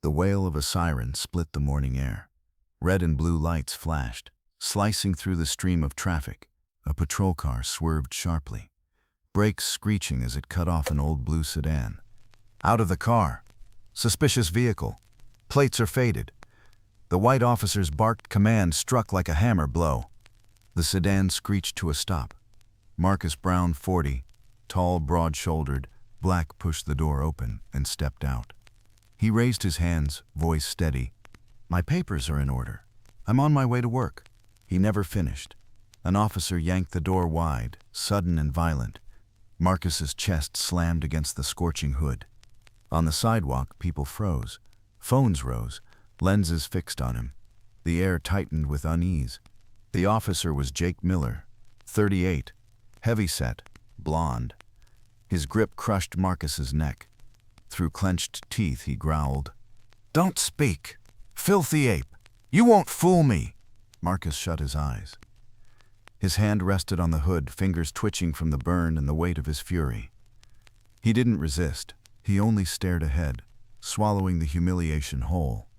The wail of a siren split the morning air. Red and blue lights flashed, slicing through the stream of traffic. A patrol car swerved sharply, brakes screeching as it cut off an old blue sedan. Out of the car! Suspicious vehicle. Plates are faded. The white officer's barked command struck like a hammer blow. The sedan screeched to a stop. Marcus Brown, 40, tall, broad-shouldered, black, pushed the door open and stepped out. He raised his hands, voice steady. "My papers are in order. I'm on my way to work." He never finished. An officer yanked the door wide, sudden and violent. Marcus's chest slammed against the scorching hood. On the sidewalk, people froze. Phones rose, lenses fixed on him. The air tightened with unease. The officer was Jake Miller, 38, heavy-set, blonde. His grip crushed Marcus's neck. Through clenched teeth, he growled, "Don't speak! Filthy ape! You won't fool me!" Marcus shut his eyes. His hand rested on the hood, fingers twitching from the burn and the weight of his fury. He didn't resist. He only stared ahead, swallowing the humiliation whole.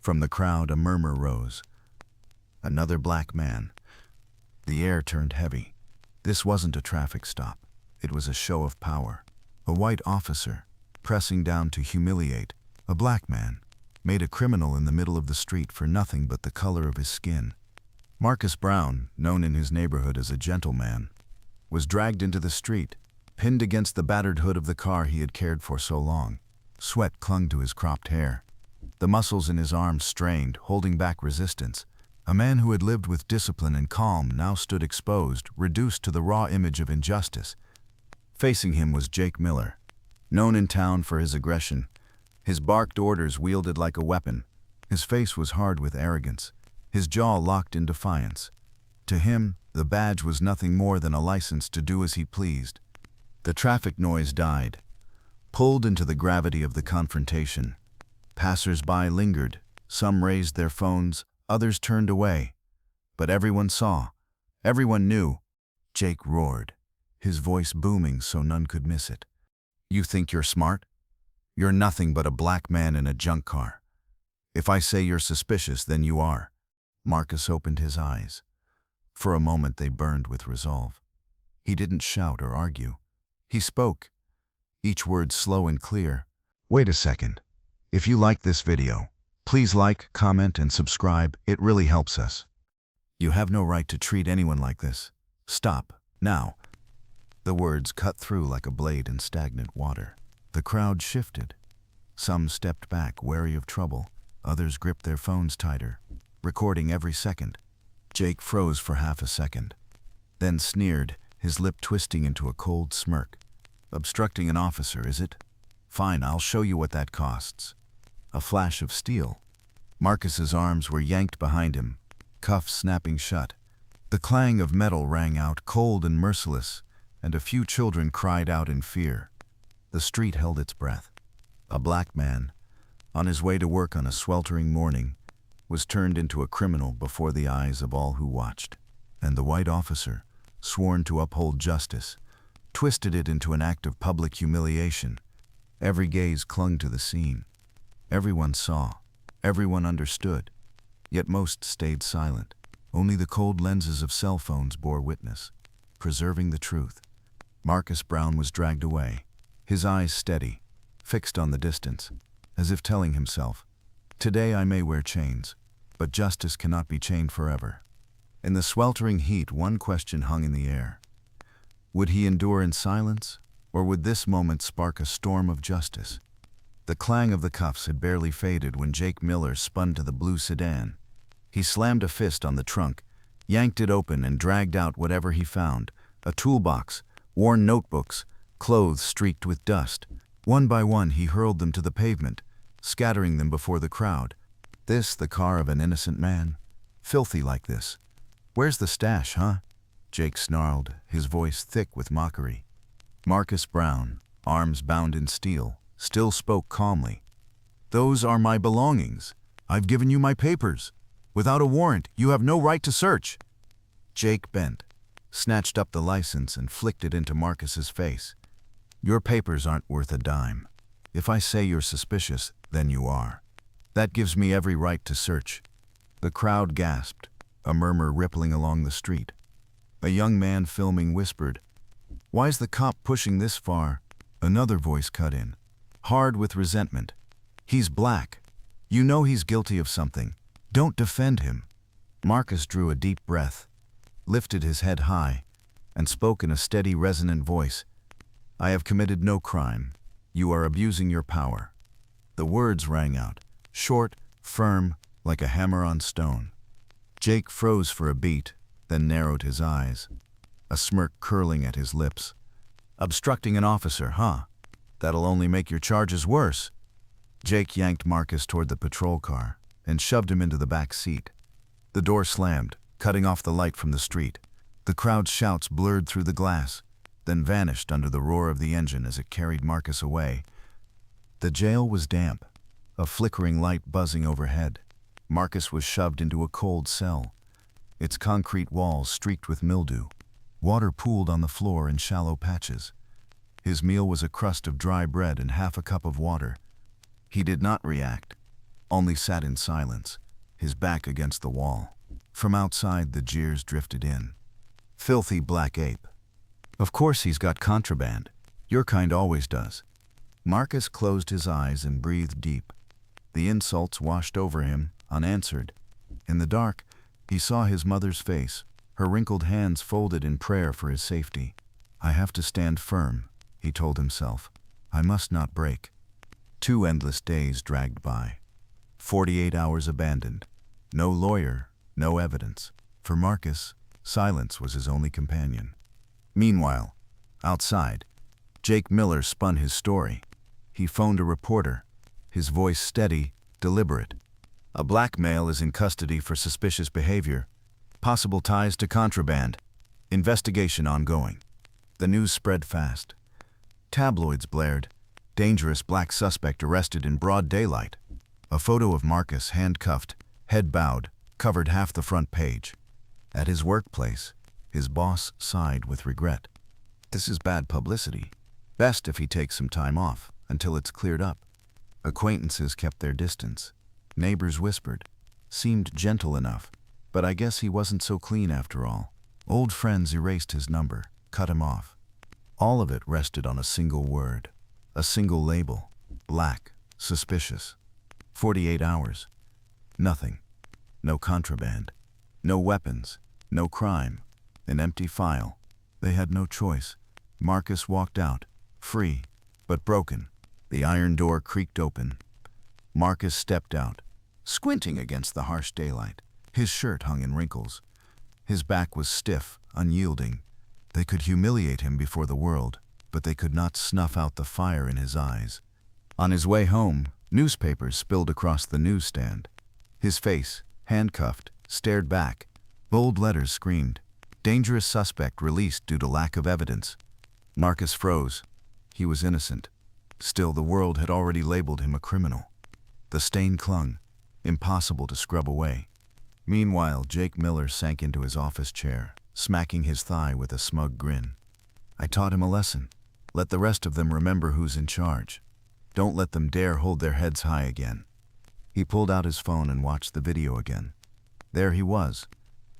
From the crowd, a murmur rose. Another black man. The air turned heavy. This wasn't a traffic stop. It was a show of power. A white officer, pressing down to humiliate a black man, made a criminal in the middle of the street for nothing but the color of his skin. Marcus Brown, known in his neighborhood as a gentleman, was dragged into the street, pinned against the battered hood of the car he had cared for so long. Sweat clung to his cropped hair. The muscles in his arms strained, holding back resistance. A man who had lived with discipline and calm now stood exposed, reduced to the raw image of injustice. Facing him was Jake Miller, known in town for his aggression. His barked orders wielded like a weapon. His face was hard with arrogance, his jaw locked in defiance. To him, the badge was nothing more than a license to do as he pleased. The traffic noise died, pulled into the gravity of the confrontation. Passers-by lingered, some raised their phones, others turned away. But everyone saw, everyone knew. Jake roared, his voice booming so none could miss it. "You think you're smart? You're nothing but a black man in a junk car. If I say you're suspicious, then you are." Marcus opened his eyes. For a moment they burned with resolve. He didn't shout or argue. He spoke, each word slow and clear. "Wait a second. If you like this video, please like, comment, and subscribe. It really helps us. You have no right to treat anyone like this. Stop, now." The words cut through like a blade in stagnant water. The crowd shifted. Some stepped back, wary of trouble. Others gripped their phones tighter, recording every second. Jake froze for half a second, then sneered, his lip twisting into a cold smirk. "Obstructing an officer, is it? Fine, I'll show you what that costs." A flash of steel. Marcus's arms were yanked behind him, cuffs snapping shut. The clang of metal rang out, cold and merciless, and a few children cried out in fear. The street held its breath. A black man, on his way to work on a sweltering morning, was turned into a criminal before the eyes of all who watched. And the white officer, sworn to uphold justice, twisted it into an act of public humiliation. Every gaze clung to the scene. Everyone saw, everyone understood, yet most stayed silent. Only the cold lenses of cell phones bore witness, preserving the truth. Marcus Brown was dragged away, his eyes steady, fixed on the distance, as if telling himself, "Today I may wear chains, but justice cannot be chained forever." In the sweltering heat, one question hung in the air. Would he endure in silence, or would this moment spark a storm of justice? The clang of the cuffs had barely faded when Jake Miller spun to the blue sedan. He slammed a fist on the trunk, yanked it open, and dragged out whatever he found: a toolbox, worn notebooks, clothes streaked with dust. One by one he hurled them to the pavement, scattering them before the crowd. This the car of an innocent man? Filthy like this. "Where's the stash, huh?" Jake snarled, his voice thick with mockery. Marcus Brown, arms bound in steel, still spoke calmly. "Those are my belongings. I've given you my papers. Without a warrant, you have no right to search." Jake bent, snatched up the license and flicked it into Marcus's face. "Your papers aren't worth a dime. If I say you're suspicious, then you are. That gives me every right to search. The crowd gasped, a murmur rippling along the street. A young man filming whispered, "Why's the cop pushing this far?" Another voice cut in, hard with resentment. "He's black. You know he's guilty of something. Don't defend him." Marcus drew a deep breath, lifted his head high, and spoke in a steady, resonant voice. "I have committed no crime. You are abusing your power." The words rang out, short, firm, like a hammer on stone. Jake froze for a beat, then narrowed his eyes, a smirk curling at his lips. "Obstructing an officer, huh? That'll only make your charges worse." Jake yanked Marcus toward the patrol car and shoved him into the back seat. The door slammed, cutting off the light from the street. The crowd's shouts blurred through the glass, then vanished under the roar of the engine as it carried Marcus away. The jail was damp, a flickering light buzzing overhead. Marcus was shoved into a cold cell, its concrete walls streaked with mildew. Water pooled on the floor in shallow patches. His meal was a crust of dry bread and half a cup of water. He did not react, only sat in silence, his back against the wall. From outside, the jeers drifted in. "Filthy black ape. Of course he's got contraband. Your kind always does." Marcus closed his eyes and breathed deep. The insults washed over him, unanswered. In the dark, he saw his mother's face, her wrinkled hands folded in prayer for his safety. "I have to stand firm," he told himself. "I must not break." 2 endless days dragged by. 48 hours abandoned. No lawyer, no evidence. For Marcus, silence was his only companion. Meanwhile, outside, Jake Miller spun his story. He phoned a reporter, his voice steady, deliberate. "A black male is in custody for suspicious behavior. Possible ties to contraband. Investigation ongoing." The news spread fast. Tabloids blared, "Dangerous black suspect arrested in broad daylight." A photo of Marcus, handcuffed, head bowed, covered half the front page. At his workplace, his boss sighed with regret. "This is bad publicity. Best if he takes some time off, until it's cleared up." Acquaintances kept their distance. Neighbors whispered. Seemed gentle enough, but I guess he wasn't so clean after all. Old friends erased his number, cut him off. All of it rested on a single word, a single label: black, suspicious. 48 hours. Nothing. No contraband. No weapons. No crime. An empty file. They had no choice. Marcus walked out, free, but broken. The iron door creaked open. Marcus stepped out, squinting against the harsh daylight. His shirt hung in wrinkles. His back was stiff, unyielding. They could humiliate him before the world, but they could not snuff out the fire in his eyes. On his way home, newspapers spilled across the newsstand. His face, handcuffed, stared back. Bold letters screamed, "Dangerous suspect released due to lack of evidence." Marcus froze. He was innocent. Still, the world had already labeled him a criminal. The stain clung, impossible to scrub away. Meanwhile, Jake Miller sank into his office chair, smacking his thigh with a smug grin. "I taught him a lesson. Let the rest of them remember who's in charge. Don't let them dare hold their heads high again." He pulled out his phone and watched the video again. There he was,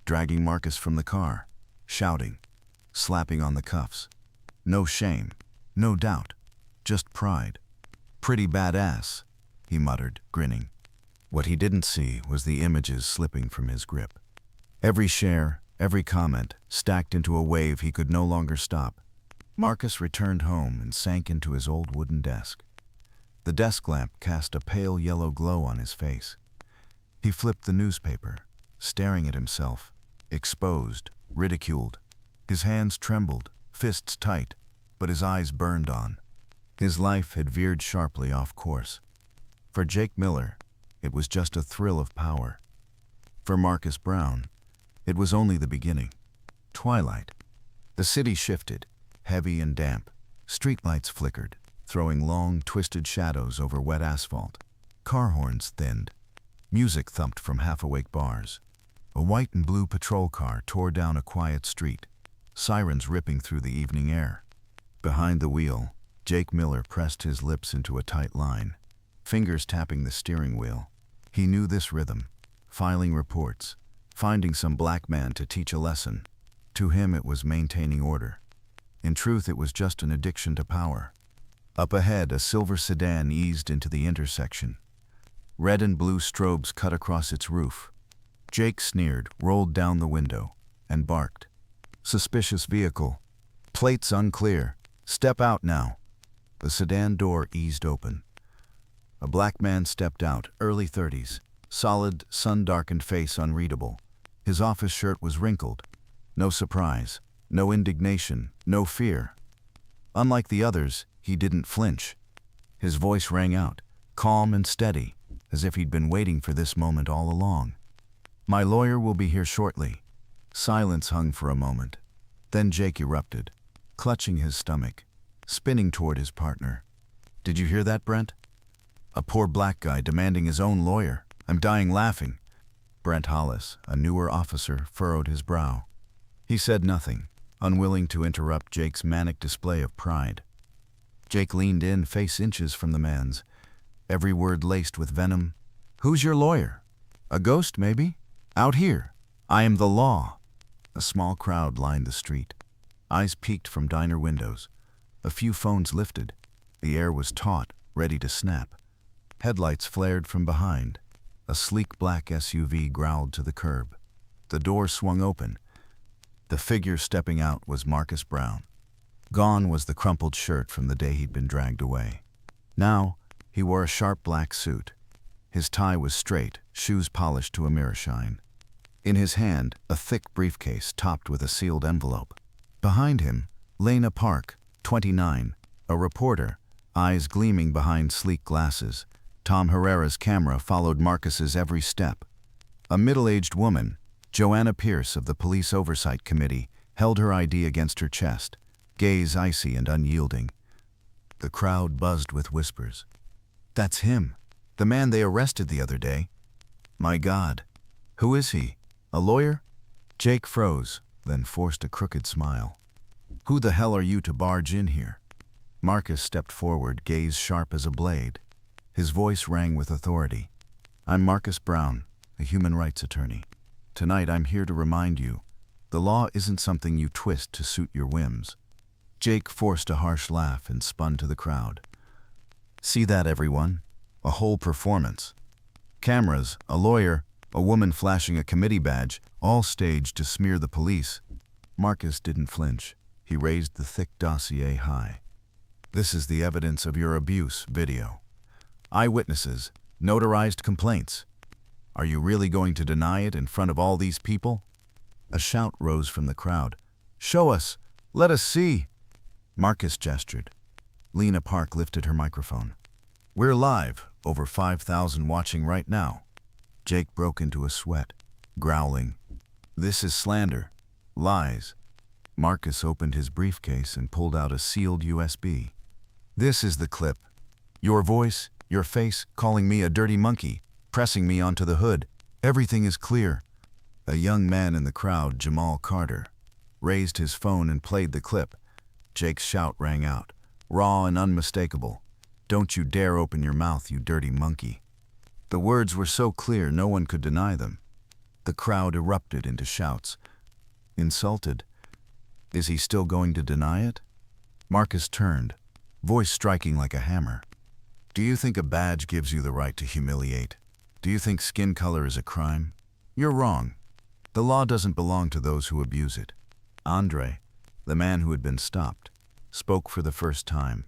dragging Marcus from the car, shouting, slapping on the cuffs. No shame, no doubt, just pride. "Pretty badass," he muttered, grinning. What he didn't see was the images slipping from his grip. Every share, every comment, stacked into a wave he could no longer stop. Marcus returned home and sank into his old wooden desk. The desk lamp cast a pale yellow glow on his face. He flipped the newspaper, staring at himself, exposed, ridiculed. His hands trembled, fists tight, but his eyes burned on. His life had veered sharply off course. For Jake Miller, it was just a thrill of power. For Marcus Brown, it was only the beginning. Twilight. The city shifted, heavy and damp. Streetlights flickered, throwing long, twisted shadows over wet asphalt. Car horns thinned. Music thumped from half-awake bars. A white and blue patrol car tore down a quiet street, sirens ripping through the evening air. Behind the wheel, Jake Miller pressed his lips into a tight line, fingers tapping the steering wheel. He knew this rhythm: filing reports, finding some black man to teach a lesson. To him it was maintaining order. In truth, it was just an addiction to power. Up ahead, a silver sedan eased into the intersection. Red and blue strobes cut across its roof. Jake sneered, rolled down the window, and barked. "Suspicious vehicle. Plates unclear. Step out now." The sedan door eased open. A black man stepped out, early 30s, solid, sun-darkened face unreadable. His office shirt was wrinkled. No surprise, no indignation, no fear. Unlike the others, he didn't flinch. His voice rang out, calm and steady, as if he'd been waiting for this moment all along. "My lawyer will be here shortly." Silence hung for a moment. Then Jake erupted, clutching his stomach, spinning toward his partner. "Did you hear that, Brent? A poor black guy demanding his own lawyer. I'm dying laughing." Brent Hollis, a newer officer, furrowed his brow. He said nothing, unwilling to interrupt Jake's manic display of pride. Jake leaned in, face inches from the man's, every word laced with venom. "Who's your lawyer? A ghost, maybe? Out here. I am the law." A small crowd lined the street. Eyes peeked from diner windows. A few phones lifted. The air was taut, ready to snap. Headlights flared from behind. A sleek black SUV growled to the curb. The door swung open. The figure stepping out was Marcus Brown. Gone was the crumpled shirt from the day he'd been dragged away. Now, he wore a sharp black suit. His tie was straight, shoes polished to a mirror shine. In his hand, a thick briefcase topped with a sealed envelope. Behind him, Lena Park, 29, a reporter, eyes gleaming behind sleek glasses. Tom Herrera's camera followed Marcus's every step. A middle-aged woman, Joanna Pierce of the Police Oversight Committee, held her ID against her chest, gaze icy and unyielding. The crowd buzzed with whispers. "That's him, the man they arrested the other day. My God, who is he? A lawyer?" Jake froze, then forced a crooked smile. "Who the hell are you to barge in here?" Marcus stepped forward, gaze sharp as a blade. His voice rang with authority. "I'm Marcus Brown, a human rights attorney. Tonight I'm here to remind you, the law isn't something you twist to suit your whims." Jake forced a harsh laugh and spun to the crowd. "See that, everyone? A whole performance. Cameras, a lawyer, a woman flashing a committee badge, all staged to smear the police." Marcus didn't flinch. He raised the thick dossier high. "This is the evidence of your abuse video. Eyewitnesses, notarized complaints. Are you really going to deny it in front of all these people?" A shout rose from the crowd. "Show us! Let us see!" Marcus gestured. Lena Park lifted her microphone. "We're live, over 5,000 watching right now." Jake broke into a sweat, growling, "This is slander. Lies." Marcus opened his briefcase and pulled out a sealed USB. "This is the clip. Your voice, your face, calling me a dirty monkey, pressing me onto the hood. Everything is clear." A young man in the crowd, Jamal Carter, raised his phone and played the clip. Jake's shout rang out, raw and unmistakable. "Don't you dare open your mouth, you dirty monkey." The words were so clear no one could deny them. The crowd erupted into shouts. Insulted? Is he still going to deny it? Marcus turned, voice striking like a hammer. "Do you think a badge gives you the right to humiliate? Do you think skin color is a crime? You're wrong. The law doesn't belong to those who abuse it." Andre, the man who had been stopped, spoke for the first time.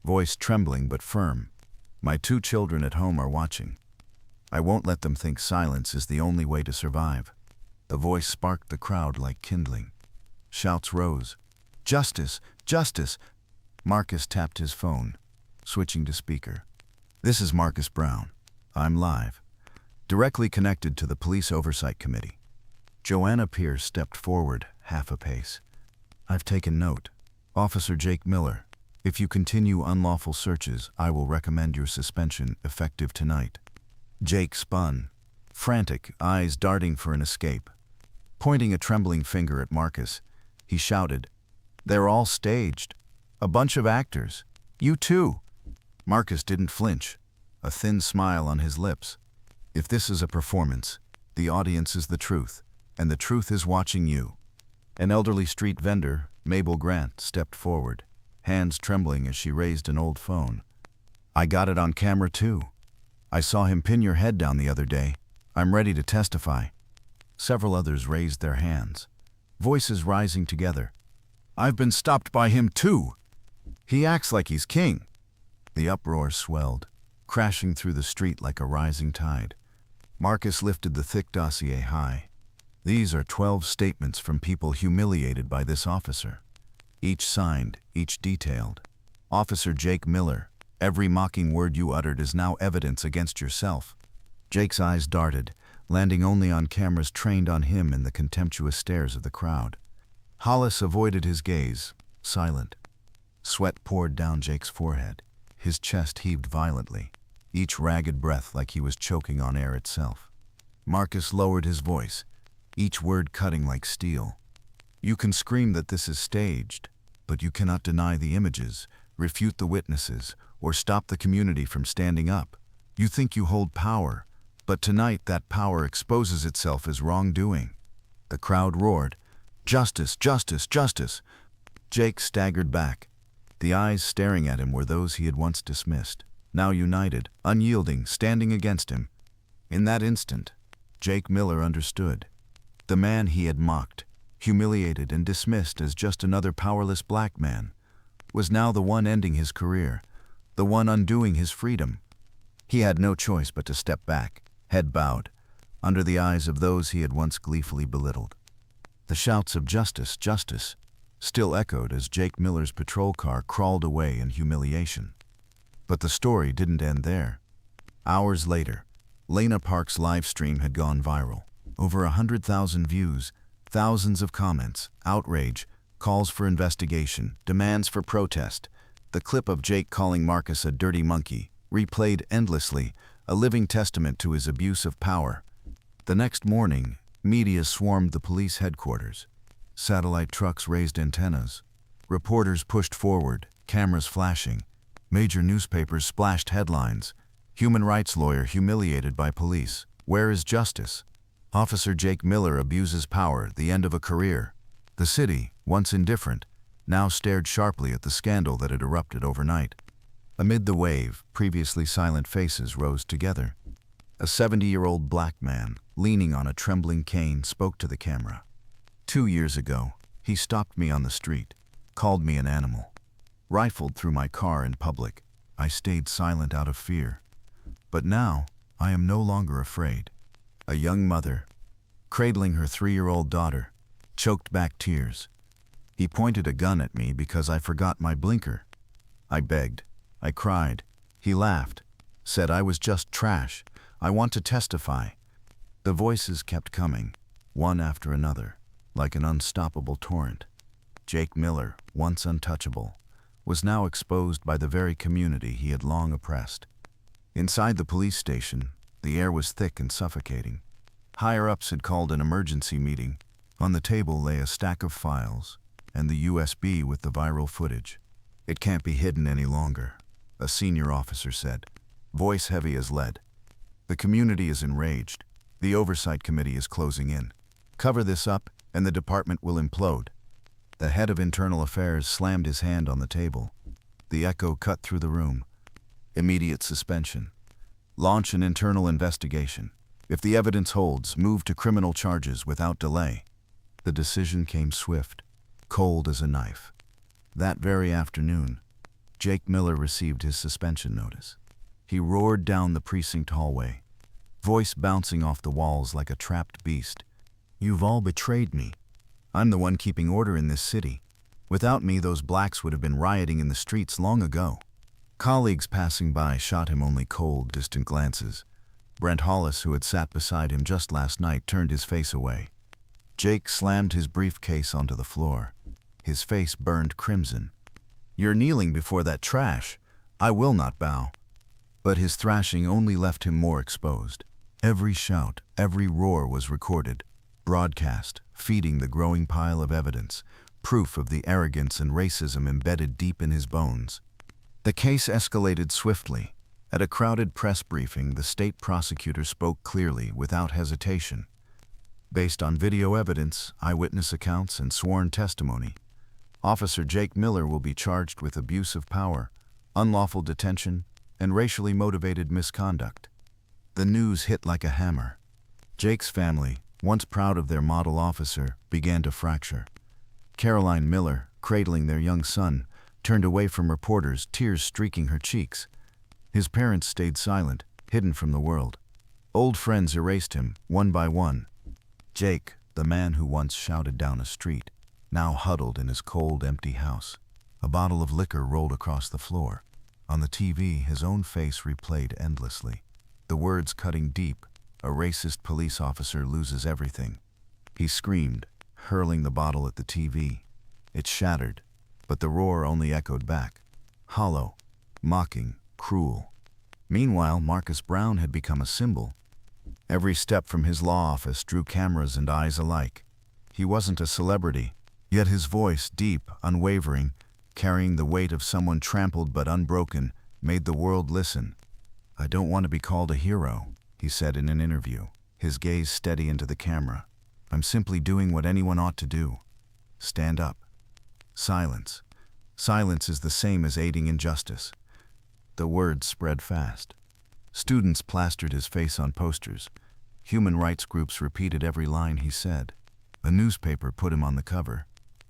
Voice trembling but firm. "My 2 children at home are watching. I won't let them think silence is the only way to survive." The voice sparked the crowd like kindling. Shouts rose. "Justice! Justice!" Marcus tapped his phone, switching to speaker. "This is Marcus Brown. I'm live. Directly connected to the Police Oversight Committee." Joanna Pierce stepped forward, half a pace. "I've taken note. Officer Jake Miller, if you continue unlawful searches, I will recommend your suspension, effective tonight." Jake spun, frantic, eyes darting for an escape. Pointing a trembling finger at Marcus, he shouted, "They're all staged. A bunch of actors. You too." Marcus didn't flinch, a thin smile on his lips. If this is a performance, the audience is the truth, and the truth is watching you. An elderly street vendor, Mabel Grant, stepped forward, hands trembling as she raised an old phone. I got it on camera too. I saw him pin your head down the other day. I'm ready to testify. Several others raised their hands, voices rising together. I've been stopped by him too. He acts like he's king. The uproar swelled, crashing through the street like a rising tide. Marcus lifted the thick dossier high. These are 12 statements from people humiliated by this officer. Each signed, each detailed. Officer Jake Miller, every mocking word you uttered is now evidence against yourself. Jake's eyes darted, landing only on cameras trained on him and the contemptuous stares of the crowd. Hollis avoided his gaze, silent. Sweat poured down Jake's forehead. His chest heaved violently, each ragged breath like he was choking on air itself. Marcus lowered his voice, each word cutting like steel. You can scream that this is staged, but you cannot deny the images, refute the witnesses, or stop the community from standing up. You think you hold power, but tonight that power exposes itself as wrongdoing. The crowd roared, "Justice, justice, justice!" Jake staggered back. The eyes staring at him were those he had once dismissed, now united, unyielding, standing against him. In that instant, Jake Miller understood. The man he had mocked, humiliated, and dismissed as just another powerless black man, was now the one ending his career, the one undoing his freedom. He had no choice but to step back, head bowed, under the eyes of those he had once gleefully belittled. The shouts of "Justice, justice!" still echoed as Jake Miller's patrol car crawled away in humiliation. But the story didn't end there. Hours later, Lena Park's live stream had gone viral. Over 100,000 views, thousands of comments, outrage, calls for investigation, demands for protest. The clip of Jake calling Marcus a dirty monkey, replayed endlessly, a living testament to his abuse of power. The next morning, media swarmed the police headquarters. Satellite trucks raised antennas. Reporters pushed forward, cameras flashing. Major newspapers splashed headlines. Human rights lawyer humiliated by police. Where is justice? Officer Jake Miller abuses power, the end of a career. The city, once indifferent, now stared sharply at the scandal that had erupted overnight. Amid the wave, previously silent faces rose together. A 70-year-old black man, leaning on a trembling cane, spoke to the camera. 2 years ago, he stopped me on the street, called me an animal, rifled through my car in public. I stayed silent out of fear. But now, I am no longer afraid. A young mother, cradling her 3-year-old daughter, choked back tears. He pointed a gun at me because I forgot my blinker. I begged. I cried. He laughed, said I was just trash. I want to testify. The voices kept coming, one after another, like an unstoppable torrent. Jake Miller, once untouchable, was now exposed by the very community he had long oppressed. Inside the police station, the air was thick and suffocating. Higher-ups had called an emergency meeting. On the table lay a stack of files and the USB with the viral footage. It can't be hidden any longer, a senior officer said, voice heavy as lead. The community is enraged. The oversight committee is closing in. Cover this up and the department will implode. The head of internal affairs slammed his hand on the table. The echo cut through the room. Immediate suspension. Launch an internal investigation. If the evidence holds, move to criminal charges without delay. The decision came swift, cold as a knife. That very afternoon, Jake Miller received his suspension notice. He roared down the precinct hallway, voice bouncing off the walls like a trapped beast. You've all betrayed me. I'm the one keeping order in this city. Without me, those blacks would have been rioting in the streets long ago. Colleagues passing by shot him only cold, distant glances. Brent Hollis, who had sat beside him just last night, turned his face away. Jake slammed his briefcase onto the floor. His face burned crimson. You're kneeling before that trash. I will not bow. But his thrashing only left him more exposed. Every shout, every roar was recorded, broadcast, feeding the growing pile of evidence, proof of the arrogance and racism embedded deep in his bones. The case escalated swiftly. At a crowded press briefing, the state prosecutor spoke clearly, without hesitation. Based on video evidence, eyewitness accounts, and sworn testimony, Officer Jake Miller will be charged with abuse of power, unlawful detention, and racially motivated misconduct. The news hit like a hammer. Jake's family, once proud of their model officer, began to fracture. Caroline Miller, cradling their young son, turned away from reporters, tears streaking her cheeks. His parents stayed silent, hidden from the world. Old friends erased him, one by one. Jake, the man who once shouted down a street, now huddled in his cold, empty house. A bottle of liquor rolled across the floor. On the TV, his own face replayed endlessly. The words cutting deep: "A racist police officer loses everything." He screamed, hurling the bottle at the TV. It shattered, but the roar only echoed back, hollow, mocking, cruel. Meanwhile, Marcus Brown had become a symbol. Every step from his law office drew cameras and eyes alike. He wasn't a celebrity, yet his voice, deep, unwavering, carrying the weight of someone trampled but unbroken, made the world listen. "I don't want to be called a hero," he said in an interview, his gaze steady into the camera. "I'm simply doing what anyone ought to do. Stand up." Silence. Silence is the same as aiding injustice. The words spread fast. Students plastered his face on posters. Human rights groups repeated every line he said. A newspaper put him on the cover.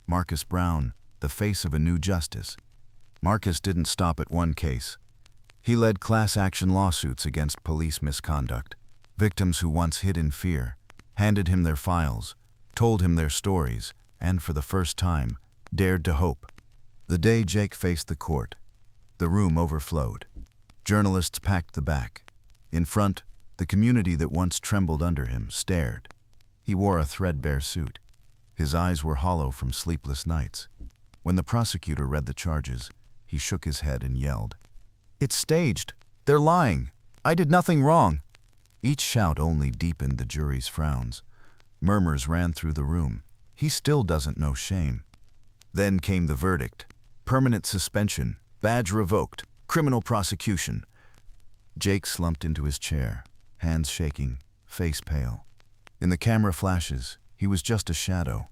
Marcus Brown, the face of a new justice. Marcus didn't stop at one case. He led class action lawsuits against police misconduct. Victims who once hid in fear handed him their files, told him their stories, and for the first time, dared to hope. The day Jake faced the court, the room overflowed. Journalists packed the back. In front, the community that once trembled under him stared. He wore a threadbare suit. His eyes were hollow from sleepless nights. When the prosecutor read the charges, he shook his head and yelled, "It's staged! They're lying! I did nothing wrong!" Each shout only deepened the jury's frowns. Murmurs ran through the room. "He still doesn't know shame." Then came the verdict: permanent suspension, badge revoked, criminal prosecution. Jake slumped into his chair, hands shaking, face pale. In the camera flashes, he was just a shadow,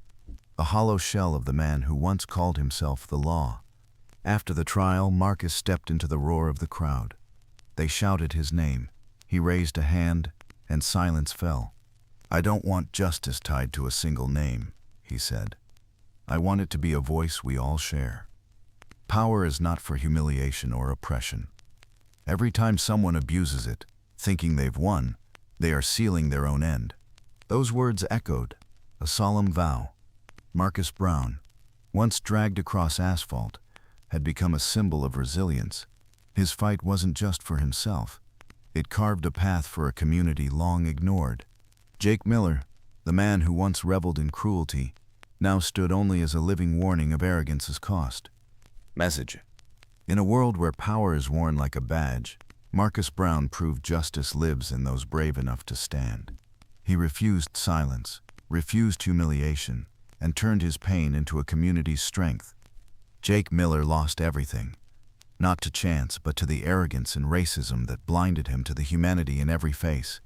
a hollow shell of the man who once called himself the law. After the trial, Marcus stepped into the roar of the crowd. They shouted his name. He raised a hand, and silence fell. "I don't want justice tied to a single name," he said. "I want it to be a voice we all share. Power is not for humiliation or oppression. Every time someone abuses it, thinking they've won, they are sealing their own end." Those words echoed, a solemn vow. Marcus Brown, once dragged across asphalt, had become a symbol of resilience. His fight wasn't just for himself. It carved a path for a community long ignored. Jake Miller, the man who once reveled in cruelty, now stood only as a living warning of arrogance's cost. Message: in a world where power is worn like a badge, Marcus Brown proved justice lives in those brave enough to stand. He refused silence, refused humiliation, and turned his pain into a community's strength. Jake Miller lost everything, not to chance but to the arrogance and racism that blinded him to the humanity in every face.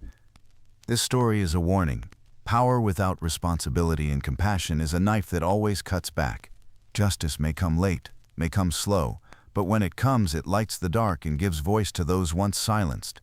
This story is a warning. Power without responsibility and compassion is a knife that always cuts back. Justice may come late, may come slow, but when it comes, it lights the dark and gives voice to those once silenced.